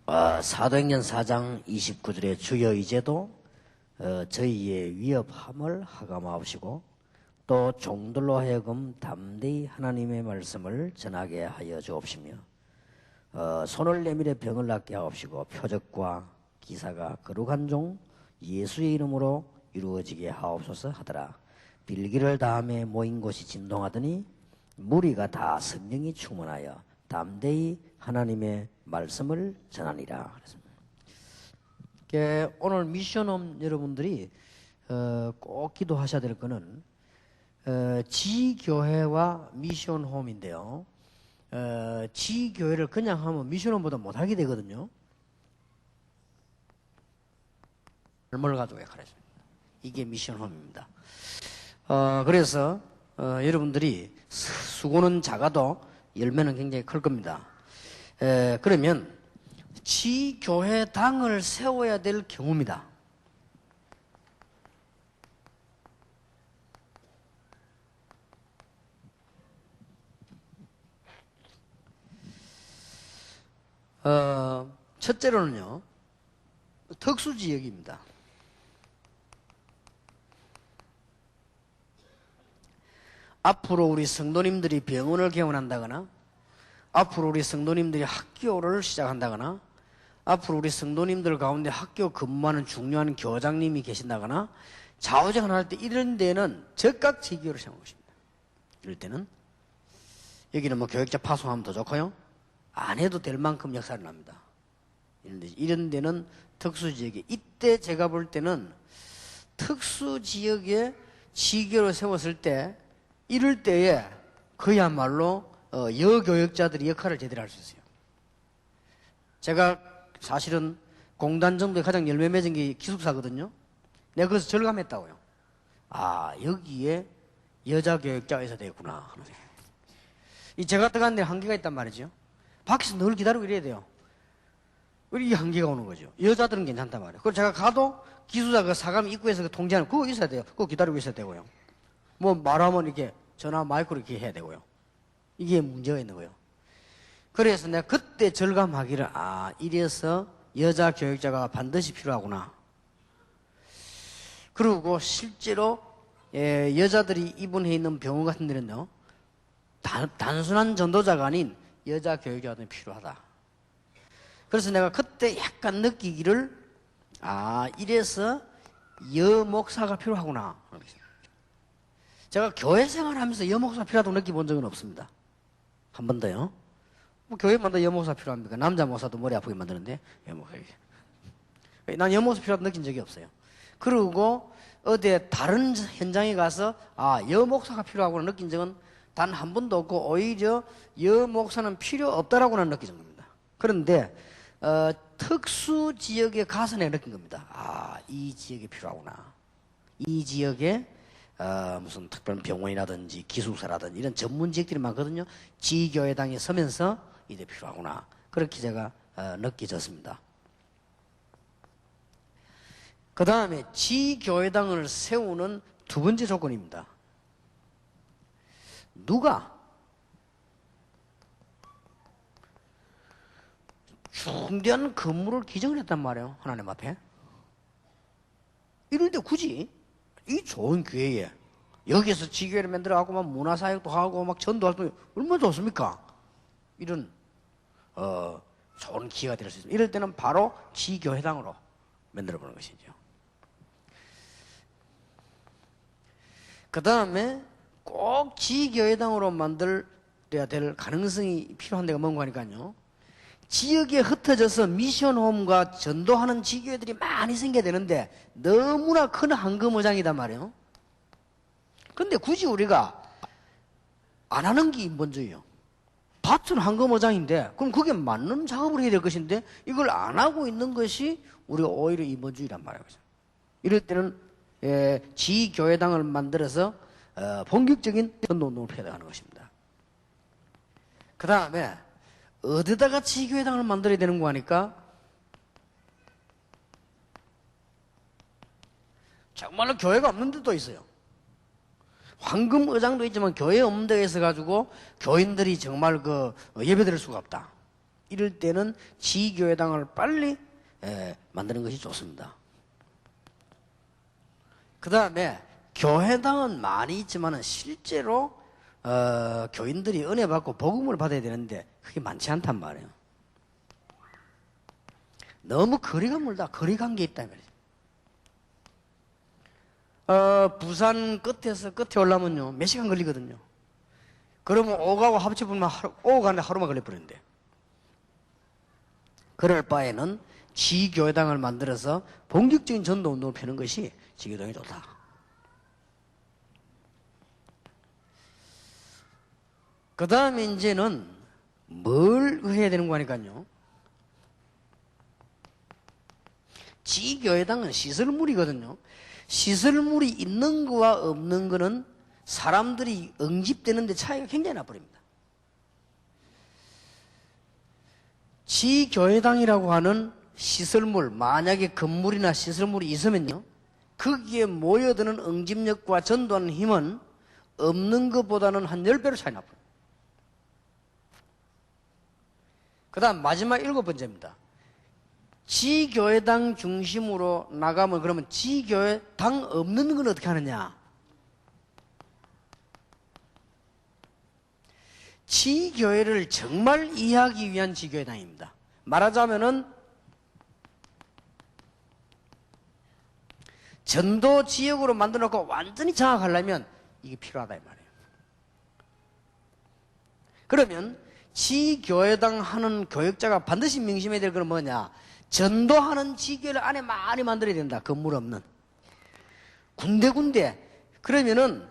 사도행전 4장 29절에 주여 이제도 저희의 위협함을 하감하옵시고 또 종들로 하여금 담대히 하나님의 말씀을 전하게 하여 주옵시며 손을 내밀어 병을 낫게 하옵시고 표적과 기사가 거룩한 종 예수의 이름으로 이루어지게 하옵소서 하더라. 빌기를 다음에 모인 곳이 진동하더니 무리가 다 성령이 충만하여 담대히 하나님의 말씀을 전하니라. 오늘 미션홈 여러분들이 꼭 기도하셔야 될 거는 지교회와 미션홈인데요. 지교회를 그냥 하면 미션홈보다 못하게 되거든요. 뭘 가지고 약하랬습니다. 이게 미션홈입니다. 그래서 여러분들이 수고는 작아도 열매는 굉장히 클 겁니다. 그러면 지교회당을 세워야 될 경우입니다. 첫째로는요, 특수지역입니다. 앞으로 우리 성도님들이 병원을 개원한다거나, 앞으로 우리 성도님들이 학교를 시작한다거나, 앞으로 우리 성도님들 가운데 학교 근무하는 중요한 교장님이 계신다거나, 좌우정을 할 때 이런 데는 적각 지교를 세우는 것입니다. 이럴 때는 여기는 뭐 교육자 파송하면 더 좋고요, 안 해도 될 만큼 역사를 납니다. 이런 데는 특수지역에, 이때 제가 볼 때는 특수지역에 지교를 세웠을 때 이럴 때에 그야말로 여교역자들이 역할을 제대로 할 수 있어요. 제가 사실은 공단 정도에 가장 열매 맺은 게 기숙사거든요. 내가 거기서 절감했다고요. 여기에 여자 교역자가 있어야 되겠구나. 이 제가 들어가는 데 한계가 있단 말이죠. 밖에서 늘 기다리고 이래야 돼요. 이 한계가 오는 거죠. 여자들은 괜찮단 말이에요. 그리고 제가 가도 기숙사 그 사감 입구에서 그 통제하는 그거 있어야 돼요. 그거 기다리고 있어야 되고요. 뭐 말하면 이렇게 전화 마이크로 이렇게 해야 되고요. 이게 문제가 있는 거예요. 그래서 내가 그때 절감하기를, 이래서 여자 교육자가 반드시 필요하구나. 그리고 실제로 여자들이 입원해 있는 병원 같은 데는요, 단순한 전도자가 아닌 여자 교육자가 필요하다. 그래서 내가 그때 약간 느끼기를, 이래서 여목사가 필요하구나. 제가 교회 생활하면서 여목사 필요하다고 느껴본 적은 없습니다. 한 번 더요. 뭐 교회마다 여목사 필요합니까? 남자 목사도 머리 아프게 만드는데 여목사. 난 여목사 필요하다고 느낀 적이 없어요. 그리고 어디에 다른 현장에 가서 여목사가 필요하구나 느낀 적은 단 한 번도 없고, 오히려 여목사는 필요 없다라고는 느낀 겁니다. 그런데 특수 지역에 가서 내가 느낀 겁니다. 이 지역이 필요하구나. 이 지역에 무슨 특별한 병원이라든지 기숙사라든지 이런 전문 지역들이 많거든요. 지교회당에 서면서 이게 필요하구나. 그렇게 제가 느껴졌습니다. 그 다음에 지교회당을 세우는 두 번째 조건입니다. 누가 중대한 건물을 기증을 했단 말이에요. 하나님 앞에. 이런데 굳이 이 좋은 기회에 여기서 지교회를 만들어가고 막 문화사역도 하고 막 전도활동 얼마나 좋습니까? 이런 좋은 기회가 될 수 있습니다. 이럴 때는 바로 지교회당으로 만들어보는 것이죠. 그 다음에 꼭 지교회당으로 만들어야 될 가능성이 필요한 데가 뭔가 하니까요, 지역에 흩어져서 미션홈과 전도하는 지교회들이 많이 생겨야 되는데 너무나 큰 황금어장이단 말이에요. 근데 굳이 우리가 안 하는 게 먼저예요. 밭은 황금어장인데 그럼 그게 맞는 작업을 해야 될 것인데 이걸 안 하고 있는 것이 우리가 오히려 이번주의란 말이에요. 이럴 때는 지교회당을 만들어서 본격적인 전도운동을 해야 하는 것입니다. 그 다음에 어디다가 지교회당을 만들어야 되는 거 하니까 정말로 교회가 없는 데도 있어요. 황금의장도 있지만 교회 없는 데가 있어가지고 교인들이 정말 예배 드릴 수가 없다. 이럴 때는 지교회당을 빨리 만드는 것이 좋습니다. 그 다음에 교회당은 많이 있지만 실제로 교인들이 은혜 받고 복음을 받아야 되는데 그게 많지 않단 말이에요. 너무 거리가 멀다. 거리관계 있다 말이에요. 부산 끝에서 끝에 올라면요 몇 시간 걸리거든요. 그러면 오가고 합쳐보면 오고 가는데 하루만 걸려버리는데, 그럴 바에는 지교회당을 만들어서 본격적인 전도 운동을 펴는 것이 지교회당이 좋다. 그 다음에 이제는 뭘 해야 되는 거니까요. 지교회당은 시설물이거든요. 시설물이 있는 거와 없는 거는 사람들이 응집되는 데 차이가 굉장히 나버립니다. 지교회당이라고 하는 시설물, 만약에 건물이나 시설물이 있으면요 거기에 모여드는 응집력과 전도하는 힘은 없는 것보다는 한 10배로 차이 나버려요. 그 다음 마지막 7번째입니다. 지교회당 중심으로 나가면 그러면 지교회당 없는 건 어떻게 하느냐? 지교회를 정말 이해하기 위한 지교회당입니다. 말하자면은 전도 지역으로 만들어 놓고 완전히 장악하려면 이게 필요하다 이 말이에요. 그러면 지교회당 하는 교역자가 반드시 명심해야 될 건 뭐냐? 전도하는 지교회를 안에 많이 만들어야 된다. 건물 없는 군데군데. 그러면은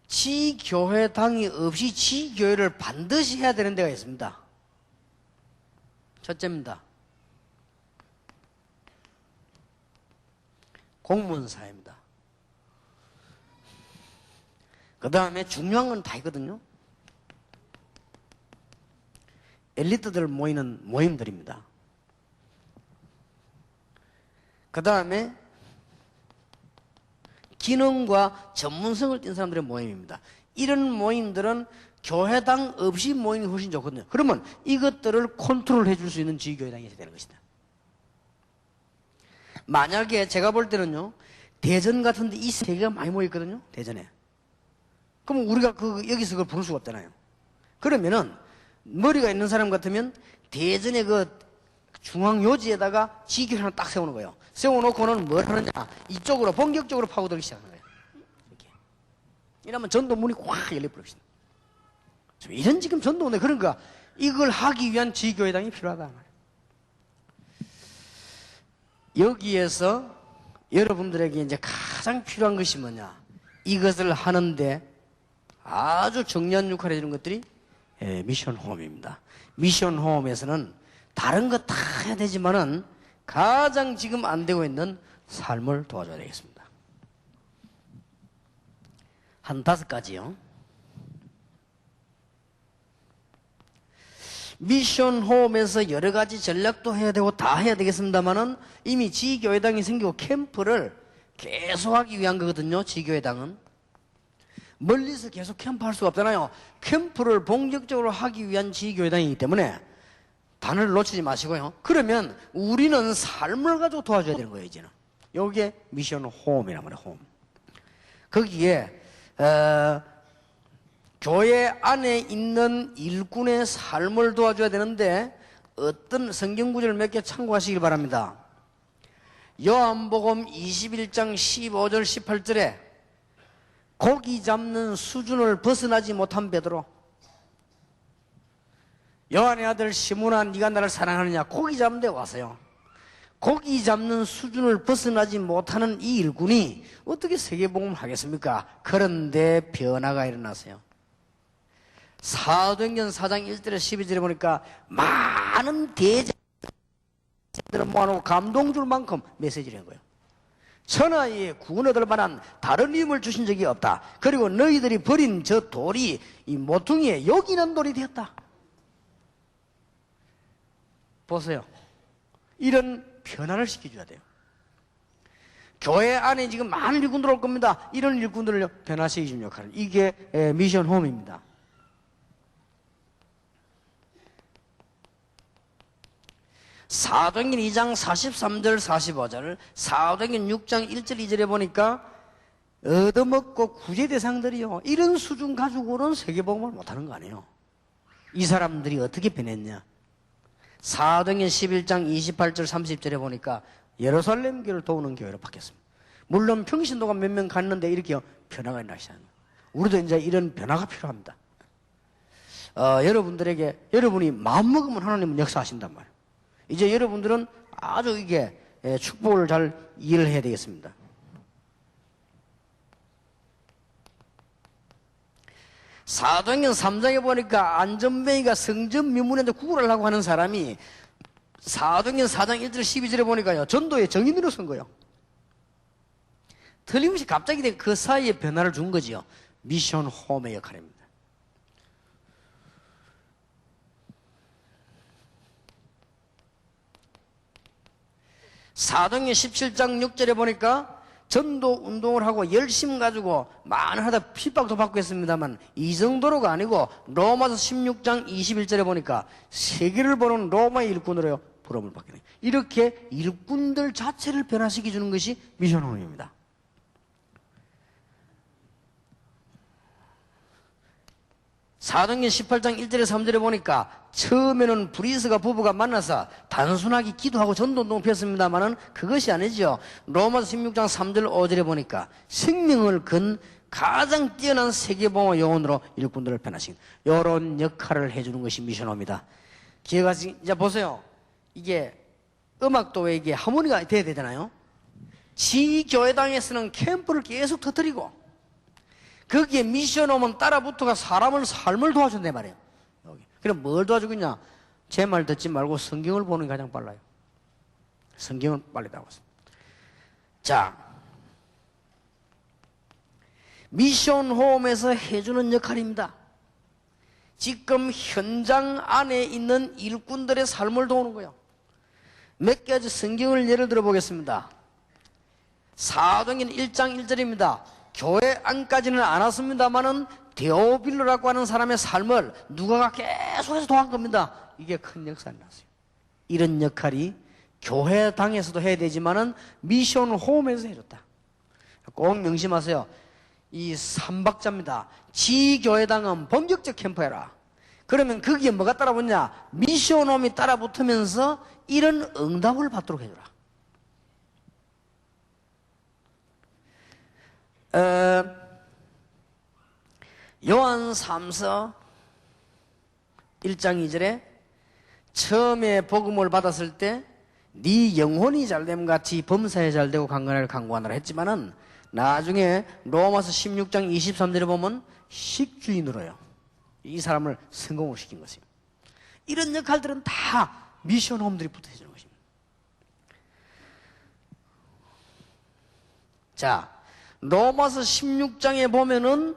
지교회당이 없이 지교회를 반드시 해야 되는 데가 있습니다. 첫째입니다. 공무원사회입니다. 그 다음에 중요한 건 다 있거든요. 엘리트들 모이는 모임들입니다. 그 다음에 기능과 전문성을 띈 사람들의 모임입니다. 이런 모임들은 교회당 없이 모임이 훨씬 좋거든요. 그러면 이것들을 컨트롤 해줄 수 있는 지교회당이 있어야 되는 것이다. 만약에 제가 볼 때는요, 대전 같은 데 이 세계가 많이 모였거든요, 대전에. 그럼 우리가 여기서 그걸 부를 수가 없잖아요. 그러면은 머리가 있는 사람 같으면 대전의 그 중앙 요지에다가 지교를 하나 딱 세우는 거예요. 세워놓고는 뭘 하느냐? 이쪽으로 본격적으로 파고들기 시작하는 거예요. 이렇게. 이러면 전도 문이 확 열려버립니다. 이런 지금 전도인데 그러니까 이걸 하기 위한 지교회당이 필요하다. 여기에서 여러분들에게 이제 가장 필요한 것이 뭐냐? 이것을 하는데 아주 중요한 역할을 해주는 것들이 미션 홈입니다. 미션 홈에서는 다른 거 다 해야 되지만은 가장 지금 안 되고 있는 삶을 도와줘야 되겠습니다. 한 5가지요. 미션 홈에서 여러 가지 전략도 해야 되고 다 해야 되겠습니다만은 이미 지교회당이 생기고 캠프를 계속하기 위한 거거든요. 지교회당은 멀리서 계속 캠프할 수가 없잖아요. 캠프를 본격적으로 하기 위한 지교회당이기 때문에 단어를 놓치지 마시고요. 그러면 우리는 삶을 가지고 도와줘야 되는 거예요. 이제는 여기에 미션 홈이란 말이에요. 홈. 거기에 교회 안에 있는 일꾼의 삶을 도와줘야 되는데 어떤 성경 구절을 몇 개 참고하시길 바랍니다. 요한복음 21장 15절 18절에 고기 잡는 수준을 벗어나지 못한 베드로, 요한의 아들 시몬아 네가 나를 사랑하느냐? 고기 잡는 데 와서요. 고기 잡는 수준을 벗어나지 못하는 이 일꾼이 어떻게 세계복음을 하겠습니까? 그런데 변화가 일어났어요. 사도행전 4장 1절에 12절에 보니까 많은 대제들을 모아놓고 감동 줄 만큼 메시지를 한 거예요. 천하에 구원 얻을 만한 다른 힘을 주신 적이 없다. 그리고 너희들이 버린 저 돌이 이 모퉁이에 여기 있는 돌이 되었다. 보세요. 이런 변화를 시켜줘야 돼요. 교회 안에 지금 많은 일꾼들 올 겁니다. 이런 일꾼들을 변화시키는 역할. 이게 미션 홈입니다. 사도행전 2장 43절 45절, 사도행전 6장 1절 2절에 보니까 얻어먹고 구제 대상들이요, 이런 수준 가지고는 세계복음을 못하는 거 아니에요. 이 사람들이 어떻게 변했냐. 사도행전 11장 28절 30절에 보니까 예루살렘 교회를 도우는 교회로 바뀌었습니다. 물론 평신도가 몇 명 갔는데 이렇게 변화가 있나 시작합니다. 우리도 이제 이런 변화가 필요합니다. 여러분들에게, 여러분이 마음먹으면 하나님은 역사하신단 말이에요. 이제 여러분들은 아주 이게 축복을 잘 이해를 해야 되겠습니다. 사도행전 3장에 보니까 안전뱅이가 성전 미문에 구걸하려고 하는 사람이 사도행전 4장 1절 12절에 보니까요, 전도의 정인으로 선 거예요. 틀림없이 갑자기 그 사이에 변화를 준 거지요. 미션 홈의 역할입니다. 사도행전 17장 6절에 보니까 전도 운동을 하고 열심 가지고 많은 하다 핍박도 받고 했습니다만 이 정도로가 아니고 로마서 16장 21절에 보니까 세계를 보는 로마의 일꾼으로 부름을 받게 돼요. 이렇게 일꾼들 자체를 변화시켜 주는 것이 미션홈입니다. 사도행전 18장 1절에 3절에 보니까 처음에는 브리스가 부부가 만나서 단순하게 기도하고 전도운동을 폈습니다만은 그것이 아니죠. 로마서 16장 3절 5절에 보니까 생명을 건 가장 뛰어난 세계봉화 요원으로 일꾼들을 변화시킨 이런 역할을 해주는 것이 미션홈입니다. 기억하시, 이제 보세요. 이게 음악도 왜 이게 하모니가 돼야 되잖아요. 지교회당에서는 캠프를 계속 터뜨리고 거기에 미션홈은 따라붙어가 사람을 삶을 도와준단 말이에요. 여기. 그럼 뭘 도와주겠냐? 제 말 듣지 말고 성경을 보는 게 가장 빨라요. 성경은 빨리 나왔습니다. 자, 미션홈에서 해주는 역할입니다. 지금 현장 안에 있는 일꾼들의 삶을 도우는 거예요. 몇 가지 성경을 예를 들어 보겠습니다. 사도행전 1장 1절입니다. 교회 안까지는 안 왔습니다만은 데오빌로라고 하는 사람의 삶을 누가가 계속해서 도한 겁니다. 이게 큰 역사를 났어요. 이런 역할이 교회당에서도 해야 되지만은 미션 홈에서 해줬다. 꼭 명심하세요. 이 3박자입니다. 지교회당은 본격적 캠프해라. 그러면 거기에 뭐가 따라붙냐? 미션 홈이 따라붙으면서 이런 응답을 받도록 해줘라. 요한 3서 1장 2절에 처음에 복음을 받았을 때 네 영혼이 잘됨 같이 범사에 잘되고 강건하게 강구하느라 했지만은 나중에 로마서 16장 23절에 보면 식주인으로요. 이 사람을 성공을 시킨 것이에요. 이런 역할들은 다 미션홈들이 붙어 해주는 것입니다. 자, 로마서 16장에 보면은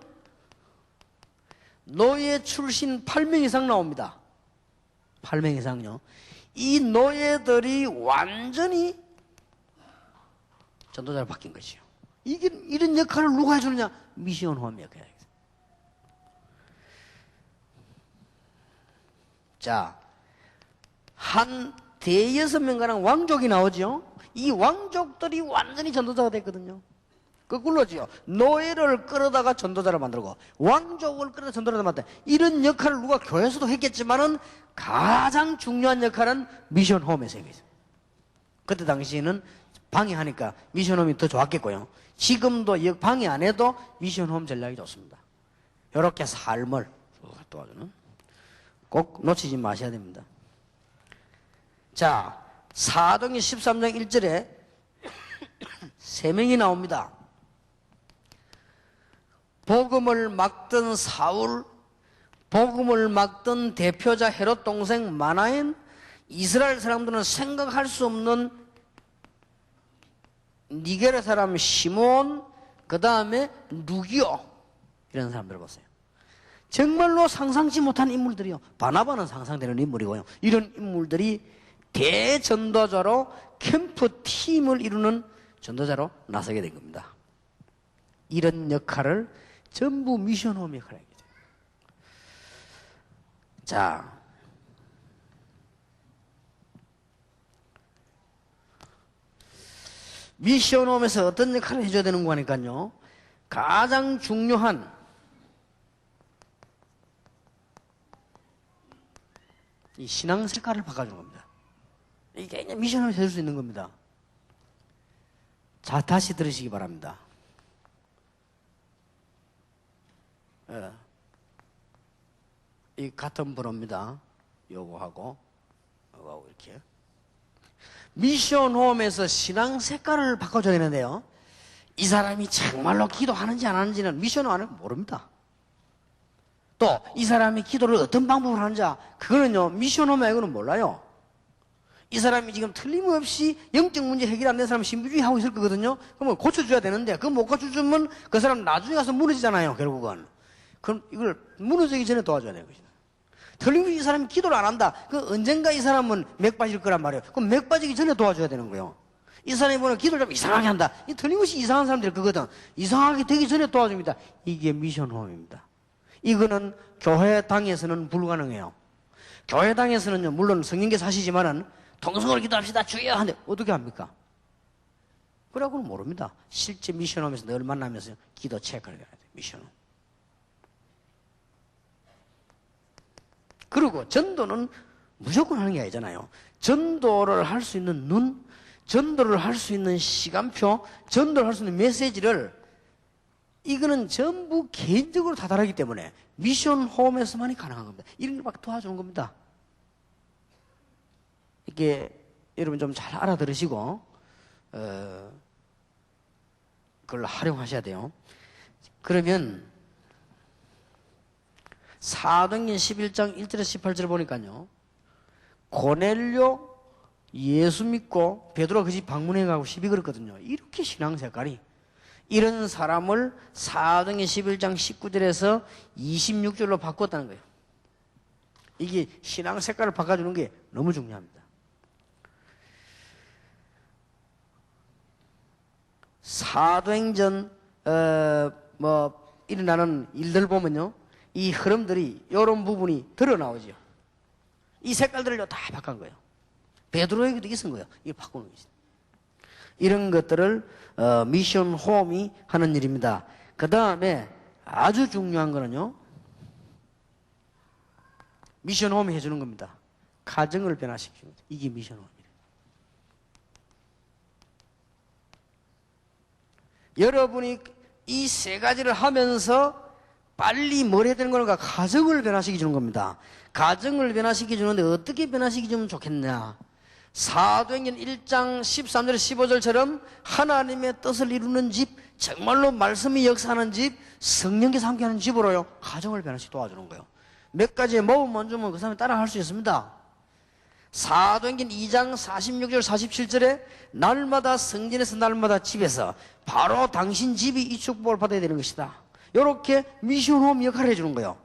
노예 출신 8명 이상 나옵니다. 8명 이상요. 이 노예들이 완전히 전도자로 바뀐 것이요. 이런 역할을 누가 해주느냐? 미션 홈의 역할이에요. 자, 한 대여섯 명가량 왕족이 나오죠. 이 왕족들이 완전히 전도자가 됐거든요. 거꾸로지요. 노예를 끌어다가 전도자를 만들고 왕족을 끌어다 전도자를 만들고 이런 역할을 누가 교회에서도 했겠지만은 가장 중요한 역할은 미션홈에서 했어요. 그때 당시에는 방해하니까 미션홈이 더 좋았겠고요. 지금도 방해 안 해도 미션홈 전략이 좋습니다. 이렇게 삶을 도와주는 꼭 놓치지 마셔야 됩니다. 자, 사도행전 13장 1절에 세 명이 나옵니다. 복음을 막던 사울, 복음을 막던 대표자 헤롯 동생 마나엔, 이스라엘 사람들은 생각할 수 없는 니게르 사람 시몬, 그 다음에 루기오, 이런 사람들 보세요. 정말로 상상치 못한 인물들이요. 바나바는 상상되는 인물이고요. 이런 인물들이 대전도자로 캠프 팀을 이루는 전도자로 나서게 된 겁니다. 이런 역할을 전부 미션홈 역할을 하게 돼요. 자, 미션홈에서 어떤 역할을 해줘야 되는 거니까요. 가장 중요한 이 신앙 색깔을 바꿔주는 겁니다. 이게 그냥 미션홈에서 해줄 수 있는 겁니다. 자, 다시 들으시기 바랍니다. 이 같은 번호입니다. 요거하고 이렇게. 미션홈에서 신앙 색깔을 바꿔줘야 되는데요. 이 사람이 정말로 기도하는지 안 하는지는 미션홈 안에 모릅니다. 또 이 사람이 기도를 어떤 방법으로 하는지 그거는요 미션홈 말고는 몰라요. 이 사람이 지금 틀림없이 영적 문제 해결 안 된 사람 신비주의 하고 있을 거거든요. 그러면 고쳐줘야 되는데 그거 못 고쳐주면 그 사람 나중에 가서 무너지잖아요. 결국은. 그럼 이걸 무너지기 전에 도와줘야 되는 것이다. 틀림없이 이 사람이 기도를 안 한다. 그 언젠가 이 사람은 맥 빠질 거란 말이에요. 그럼 맥 빠지기 전에 도와줘야 되는 거예요. 이 사람이 보면 기도를 좀 이상하게 한다. 이 틀림없이 이상한 사람들이 그거든. 이상하게 되기 전에 도와줍니다. 이게 미션홈입니다. 이거는 교회당에서는 불가능해요. 교회당에서는요, 물론 성령께서 하시지만은 통성으로 기도합시다, 주여! 하는데 어떻게 합니까? 그러고는 모릅니다. 실제 미션홈에서 늘 만나면서 기도 체크를 해야 돼요. 미션홈. 그리고 전도는 무조건 하는 게 아니잖아요. 전도를 할 수 있는 눈, 전도를 할 수 있는 시간표, 전도를 할 수 있는 메시지를 이거는 전부 개인적으로 다 다르기 때문에 미션 홈에서만이 가능한 겁니다. 이런 걸 막 도와주는 겁니다. 이게 여러분 좀 잘 알아들으시고 그걸 활용하셔야 돼요. 그러면 사도행전 11장 1절에서 18절을 보니까요. 고넬료 예수 믿고 베드로가 그 집 방문해 가고 시비 걸었거든요. 이렇게 신앙 색깔이 이런 사람을 사도행전 11장 19절에서 26절로 바꿨다는 거예요. 이게 신앙 색깔을 바꿔주는 게 너무 중요합니다. 사도행전 일어나는 일들 보면요, 이 흐름들이 이런 부분이 드러나오죠. 이 색깔들을 다 바꾼 거예요. 베드로에게도 있은 거예요. 이걸 바꾸는 것이. 이런 것들을 미션 홈이 하는 일입니다. 그 다음에 아주 중요한 거는요, 미션 홈이 해주는 겁니다. 가정을 변화시키는 거죠. 이게 미션 홈이에요. 여러분이 이 세 가지를 하면서 빨리 뭘 해야 되는 건가? 가정을 변화시켜주는 겁니다. 가정을 변화시켜주는데 어떻게 변화시켜주면 좋겠냐? 사도행전 1장 13절 15절처럼 하나님의 뜻을 이루는 집, 정말로 말씀이 역사하는 집, 성령께서 함께하는 집으로요, 가정을 변화시켜 도와주는 거예요. 몇 가지의 모범만 주면 그 사람이 따라 할 수 있습니다. 사도행전 2장 46절 47절에 날마다 성전에서 날마다 집에서 바로 당신 집이 이 축복을 받아야 되는 것이다. 이렇게 미션홈 역할을 해주는 거예요.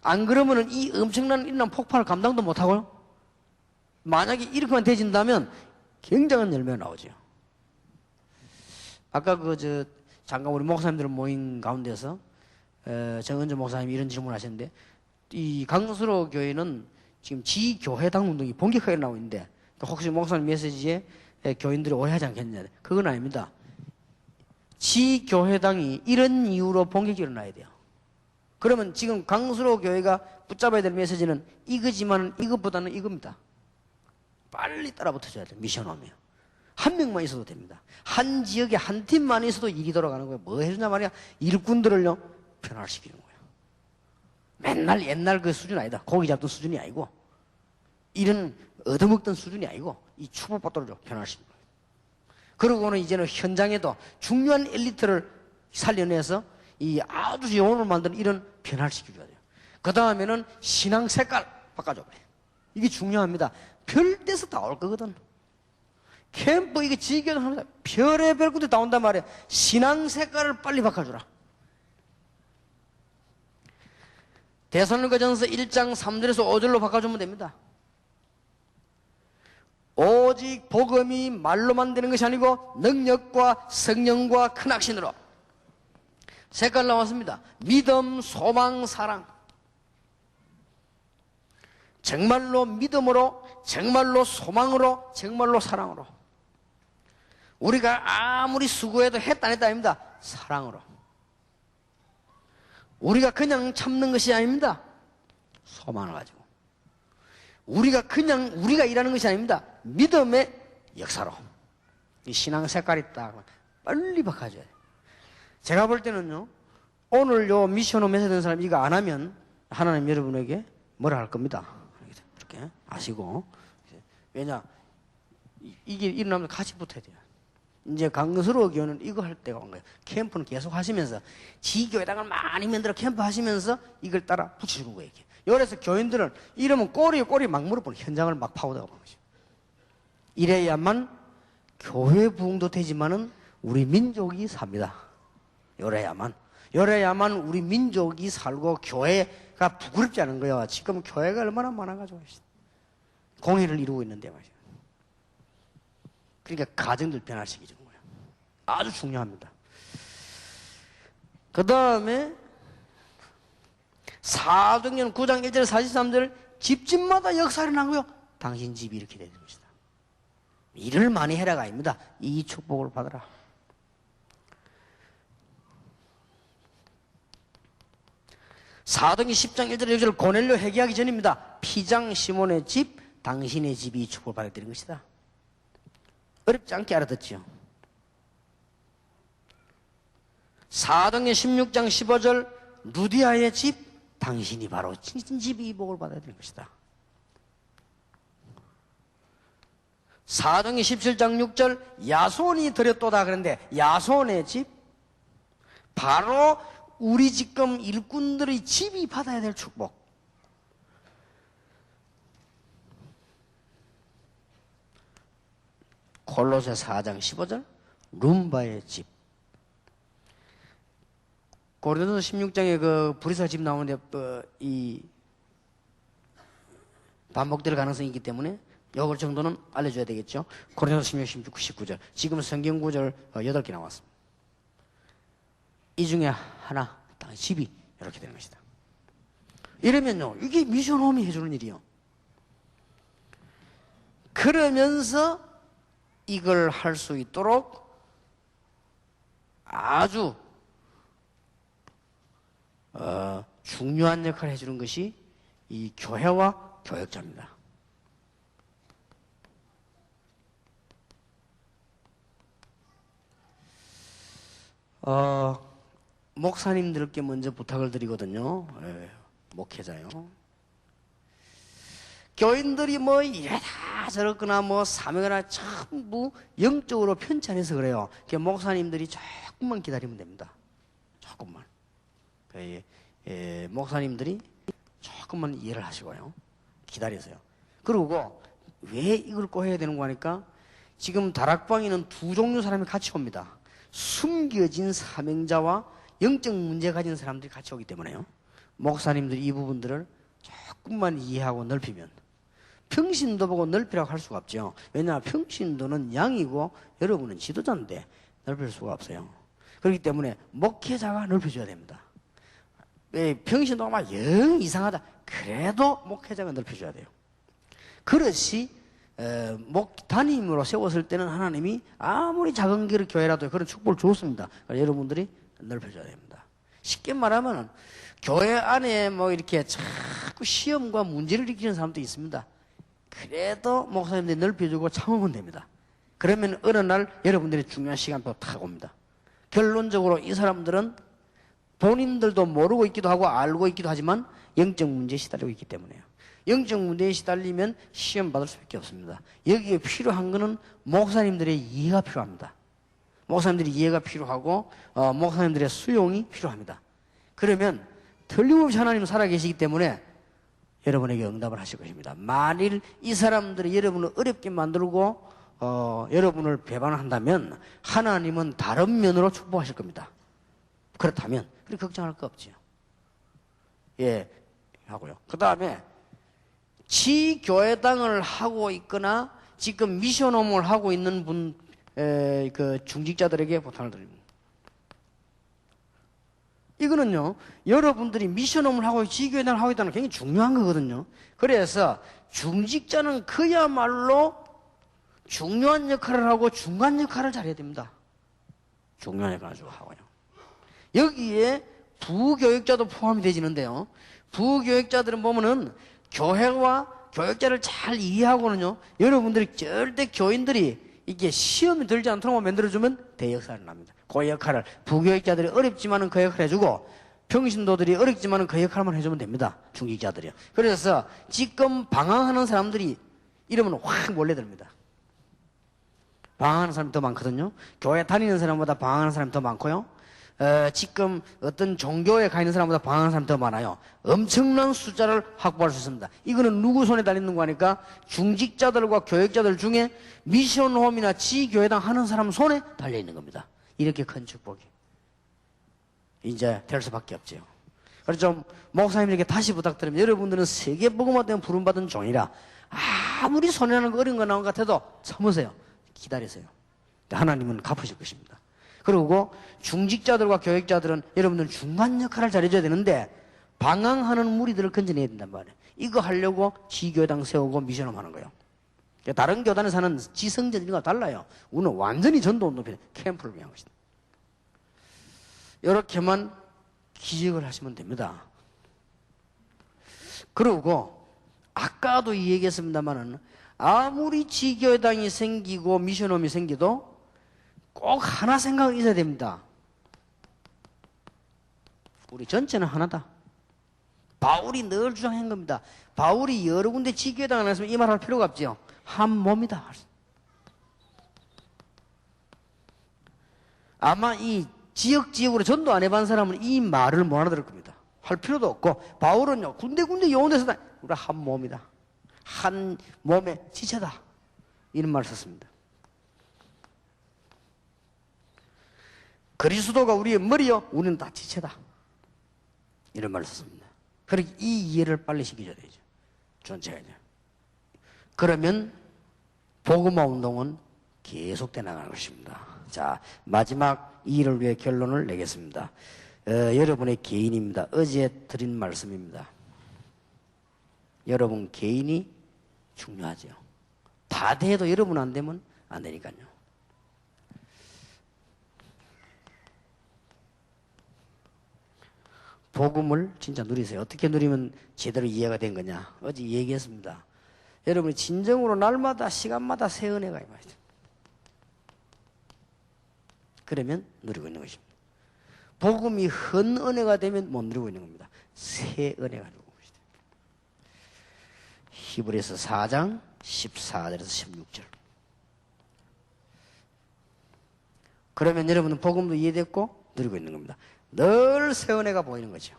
안 그러면은 이 엄청난 일어난 폭발을 감당도 못하고요. 만약에 이렇게만 되진다면 굉장한 열매가 나오죠. 아까 잠깐 우리 목사님들 모인 가운데서 정은주 목사님이 이런 질문을 하셨는데, 이 강수로 교회는 지금 지교회당 운동이 본격화해 일어나고 있는데, 혹시 목사님 메시지에 교인들이 오해하지 않겠냐? 그건 아닙니다. 지교회당이 이런 이유로 본격이 일어나야 돼요. 그러면 지금 강수로 교회가 붙잡아야 될 메시지는 이거지만 이것보다는 이겁니다. 빨리 따라붙어줘야 돼요. 미션홈이에요. 한 명만 있어도 됩니다. 한 지역에 한 팀만 있어도 일이 돌아가는 거예요. 뭐 해주냐 말이야? 일꾼들을요, 변화시키는 거예요. 맨날 옛날 그 수준 아니다. 고기 잡던 수준이 아니고, 이런 얻어먹던 수준이 아니고, 이 축복받도록 변화시키는 거예요. 그러고는 이제는 현장에도 중요한 엘리트를 살려내서 이 아주 영혼을 만드는 이런 변화를 시켜줘야 돼요. 그 다음에는 신앙 색깔 바꿔줘야 돼요. 이게 중요합니다. 별데서 다 올 거거든. 캠프 이게 지교도 합니다. 별의별 곳에 다 온단 말이에요. 신앙 색깔을 빨리 바꿔주라. 데살로니가전서 1장 3절에서 5절로 바꿔주면 됩니다. 오직 복음이 말로만 되는 것이 아니고 능력과 성령과 큰 확신으로. 색깔 나왔습니다. 믿음, 소망, 사랑. 정말로 믿음으로, 정말로 소망으로, 정말로 사랑으로. 우리가 아무리 수고해도 했다 안 했다 아닙니다. 사랑으로. 우리가 그냥 참는 것이 아닙니다. 소망을 가지고. 우리가 일하는 것이 아닙니다. 믿음의 역사로. 이 신앙 색깔이 딱 빨리 바꿔줘야 돼요. 제가 볼 때는요, 오늘 요 미션홈 매세된 사람이 이거 안 하면 하나님 여러분에게 뭐라 할 겁니다. 이렇게 아시고. 왜냐, 이게 일어나면 같이 붙어야 돼요. 이제 강서로 교회는 이거 할 때가 온 거예요. 캠프는 계속 하시면서 지교회당을 많이 만들어 캠프 하시면서 이걸 따라 붙여주는 거예요. 그래서 교인들은 이러면 꼬리에 막 물어보는 현장을 막 파고들어 보는 거죠. 이래야만 교회 부흥도 되지만은 우리 민족이 삽니다. 이래야만 우리 민족이 살고 교회가 부끄럽지 않은 거예요. 지금 교회가 얼마나 많아가지고 공의를 이루고 있는데 말이죠. 그러니까 가정들 변화시켜 주는 거예요. 아주 중요합니다. 그 다음에 사도행전 9장 1절 43절 집집마다 역사를 나고요. 당신 집이 이렇게 되는 것이다. 일을 많이 해라가 아닙니다. 이 축복을 받아라. 사도행전 10장 1절 2절 고넬료 회개하기 전입니다. 피장 시몬의 집, 당신의 집이 이 축복을 받게 되는 것이다. 어렵지 않게 알아듣지요. 사도행전 16장 15절 루디아의 집, 당신이 바로 집이 이 복을 받아야 되는 것이다. 사도행전 17장 6절 야손이 드렸도다 그런데 야손의 집, 바로 우리 지금 일꾼들의 집이 받아야 될 축복. 골로새 4장 15절 룸바의 집. 고린도서 16장에 그 브리사 집 나오는데 이 반복될 가능성이 있기 때문에 요걸 정도는 알려줘야 되겠죠. 고린도서 16, 16, 19절. 지금 성경 구절 8개 나왔습니다. 이 중에 하나, 딱 집이 이렇게 되는 것이다. 이러면요, 이게 미션홈이 해주는 일이요. 그러면서 이걸 할 수 있도록 아주 중요한 역할을 해주는 것이 이 교회와 교역자입니다. 목사님들께 먼저 부탁을 드리거든요. 목회자요. 교인들이 뭐 이래다 저렇거나 뭐 사명이나 전부 영적으로 편찬해서 그래요. 목사님들이 조금만 기다리면 됩니다. 조금만. 목사님들이 조금만 이해를 하시고요. 기다리세요. 그리고 왜 이걸 꼭 해야 되는 거 하니까 지금 다락방에는 두 종류 사람이 같이 옵니다. 숨겨진 사명자와 영적 문제 가진 사람들이 같이 오기 때문에요. 목사님들이 이 부분들을 조금만 이해하고 넓히면, 평신도 보고 넓히라고 할 수가 없죠. 왜냐하면 평신도는 양이고 여러분은 지도자인데 넓힐 수가 없어요. 그렇기 때문에 목회자가 넓혀줘야 됩니다. 평신도가 막 영 이상하다. 그래도 목회자가 넓혀줘야 돼요. 그렇지 담임으로 세웠을 때는 하나님이 아무리 작은 교회라도 그런 축복을 줬습니다. 여러분들이 넓혀줘야 됩니다. 쉽게 말하면 교회 안에 뭐 이렇게 자꾸 시험과 문제를 일으키는 사람도 있습니다. 그래도 목사님들이 넓혀주고 참으면 됩니다. 그러면 어느 날 여러분들이 중요한 시간표 딱 옵니다. 결론적으로 이 사람들은 본인들도 모르고 있기도 하고 알고 있기도 하지만 영적 문제에 시달리고 있기 때문에요. 영적 문제에 시달리면 시험 받을 수밖에 없습니다. 여기에 필요한 것은 목사님들의 이해가 필요합니다. 목사님들의 이해가 필요하고 목사님들의 수용이 필요합니다. 그러면 틀림없이 하나님은 살아계시기 때문에 여러분에게 응답을 하실 것입니다. 만일 이 사람들이 여러분을 어렵게 만들고 여러분을 배반한다면 하나님은 다른 면으로 축복하실 겁니다. 그렇다면 그렇게 걱정할 거 없지요. 예, 하고요. 그 다음에 지교회당을 하고 있거나 지금 미션홈을 하고 있는 그 중직자들에게 부탁을 드립니다. 이거는요, 여러분들이 미션홈을 하고 지교회당을 하고 있다는 게 굉장히 중요한 거거든요. 그래서 중직자는 그야말로 중요한 역할을 하고 중간 역할을 잘해야 됩니다. 중요한 역할을 하고요. 여기에 부교육자도 포함이 되지는데요. 부교육자들은 보면은 교회와 교육자를 잘 이해하고는요, 여러분들이 절대 교인들이 이게 시험이 들지 않도록 만들어주면 대역사를 납니다. 그 역할을 부교육자들이 어렵지만은 그 역할을 해주고 평신도들이 어렵지만은 그 역할만 해주면 됩니다. 중직자들이요. 그래서 지금 방황하는 사람들이 이러면 확 몰려듭니다. 방황하는 사람이 더 많거든요. 교회 다니는 사람보다 방황하는 사람이 더 많고요. 지금 어떤 종교에 가 있는 사람보다 방황하는 사람이 더 많아요. 엄청난 숫자를 확보할 수 있습니다. 이거는 누구 손에 달리는 거니까 중직자들과 교육자들 중에 미션홈이나 지교회당 하는 사람 손에 달려 있는 겁니다. 이렇게 큰 축복이 이제 될 수밖에 없죠. 그래서 좀 목사님에게 다시 부탁드리면, 여러분들은 세계복음화 때문에 부름받은 종이라 아무리 손해나는 거 어려운 거 나온 것 같아도 참으세요. 기다리세요. 하나님은 갚으실 것입니다. 그리고 중직자들과 교육자들은 여러분들 중간 역할을 잘해줘야 되는데 방황하는 무리들을 건져내야 된단 말이에요. 이거 하려고 지교당 세우고 미션을 하는 거예요. 다른 교단에서 하는 지성전과 달라요. 우리는 완전히 전도운동 캠프를 위한 것이다. 이렇게만 기억을 하시면 됩니다. 그리고 아까도 이 얘기했습니다만은 아무리 지교당이 생기고 미션홈이 생겨도 꼭 하나 생각이 있어야 됩니다. 우리 전체는 하나다. 바울이 늘 주장한 겁니다. 바울이 여러 군데 지교당을 했으면 이 말 할 필요가 없죠. 한 몸이다. 아마 이 지역으로 전도 안 해본 사람은 이 말을 못 알아들을 겁니다. 할 필요도 없고, 바울은요, 군데군데 요원에서 우리 한 몸이다. 한 몸의 지체다. 이런 말을 썼습니다. 그리스도가 우리의 머리요, 우리는 다 지체다. 이런 말을 썼습니다. 그러니 이 이해를 빨리 시켜줘야 되죠. 전체가. 그러면 복음화 운동은 계속돼 나가는 것입니다. 자, 마지막 이 일을 위해 결론을 내겠습니다. 여러분의 개인입니다. 어제 드린 말씀입니다. 여러분 개인이 중요하죠. 다 돼도 여러분 안 되면 안 되니까요. 복음을 진짜 누리세요. 어떻게 누리면 제대로 이해가 된 거냐. 어제 얘기했습니다. 여러분이 진정으로 날마다 시간마다 새 은혜가 임하죠. 그러면 누리고 있는 것입니다. 복음이 헌 은혜가 되면 못 누리고 있는 겁니다. 새 은혜가 누리고 있습니다. 히브리서 4장 14절에서 16절. 그러면 여러분은 복음도 이해됐고 누리고 있는 겁니다. 늘 새 은혜가 보이는 거죠.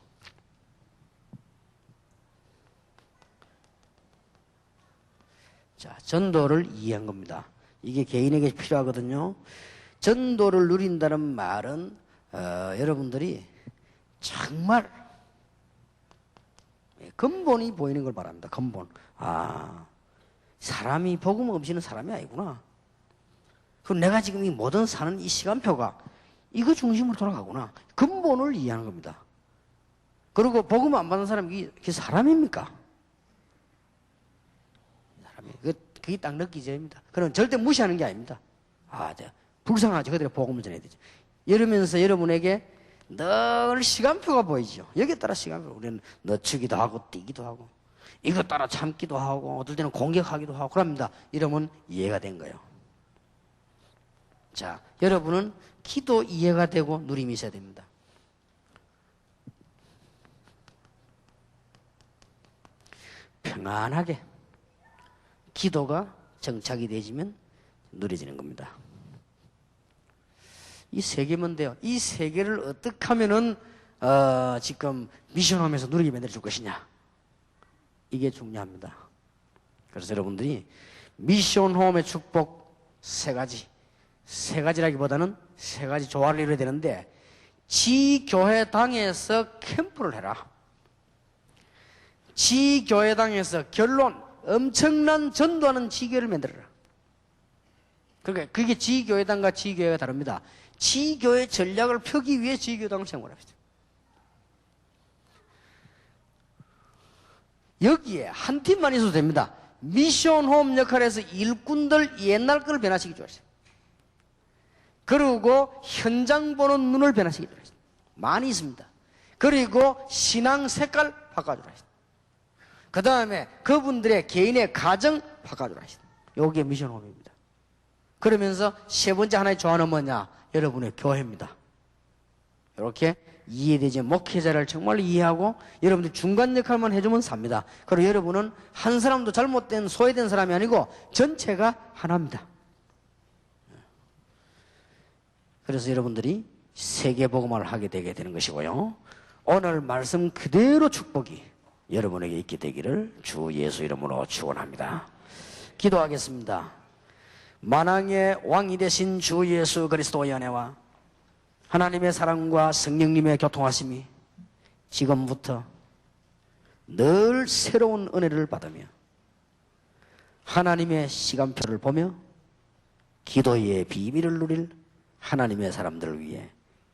자, 전도를 이해한 겁니다. 이게 개인에게 필요하거든요. 전도를 누린다는 말은 여러분들이 정말 근본이 보이는 걸 말합니다. 근본. 아, 사람이 복음 없이는 사람이 아니구나. 그럼 내가 지금 이 모든 사는 이 시간표가 이거 중심으로 돌아가구나. 근본을 이해하는 겁니다. 그리고 복음 안 받는 사람이 그게 사람입니까? 사람이. 그게 딱 느끼져입니다. 그럼 절대 무시하는 게 아닙니다. 아, 불쌍하죠. 그들이 복음을 전해야 되죠. 이러면서 여러분에게 늘 시간표가 보이죠. 여기에 따라 시간표. 우리는 늦추기도 하고 뛰기도 하고 이거 따라 참기도 하고 어떨 때는 공격하기도 하고 그럽니다. 이러면 이해가 된 거예요. 자, 여러분은 기도 이해가 되고 누림이 있어야 됩니다. 평안하게 기도가 정착이 되지면 누려지는 겁니다. 이 세 개면 돼요. 이 세 개를 어떻게 하면은 지금 미션홈에서 누리게 만들어줄 것이냐, 이게 중요합니다. 그래서 여러분들이 미션홈의 축복 세 가지라기보다는 세 가지 조화를 이루어야 되는데, 지교회당에서 캠프를 해라. 지교회당에서 결론 엄청난 전도하는 지교회를 만들어라. 그러니까 그게 지교회당과 지교회가 다릅니다. 지교회 전략을 펴기 위해 지교회당을 생활합니다. 여기에 한 팀만 있어도 됩니다. 미션홈 역할에서 일꾼들 옛날 걸 변화시키기 좋아했어요. 그리고 현장 보는 눈을 변화시키기 좋아했어요. 많이 있습니다. 그리고 신앙 색깔 바꿔주라 했어요. 그 다음에 그분들의 개인의 가정 바꿔주라 했어요. 요게 미션홈입니다. 그러면서 세 번째 하나의 조언은 뭐냐? 여러분의 교회입니다. 이렇게 이해되지 목회자를 정말 이해하고 여러분들 중간 역할만 해주면 삽니다. 그리고 여러분은 한 사람도 잘못된 소외된 사람이 아니고 전체가 하나입니다. 그래서 여러분들이 세계복음화를 하게 되게 되는 것이고요. 오늘 말씀 그대로 축복이 여러분에게 있게 되기를 주 예수 이름으로 축원합니다. 기도하겠습니다. 만왕의 왕이 되신 주 예수 그리스도의 은혜와 하나님의 사랑과 성령님의 교통하심이 지금부터 늘 새로운 은혜를 받으며 하나님의 시간표를 보며 기도의 비밀을 누릴 하나님의 사람들을 위해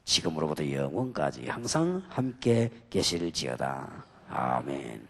지금으로부터 영원까지 항상 함께 계실지어다. 아멘.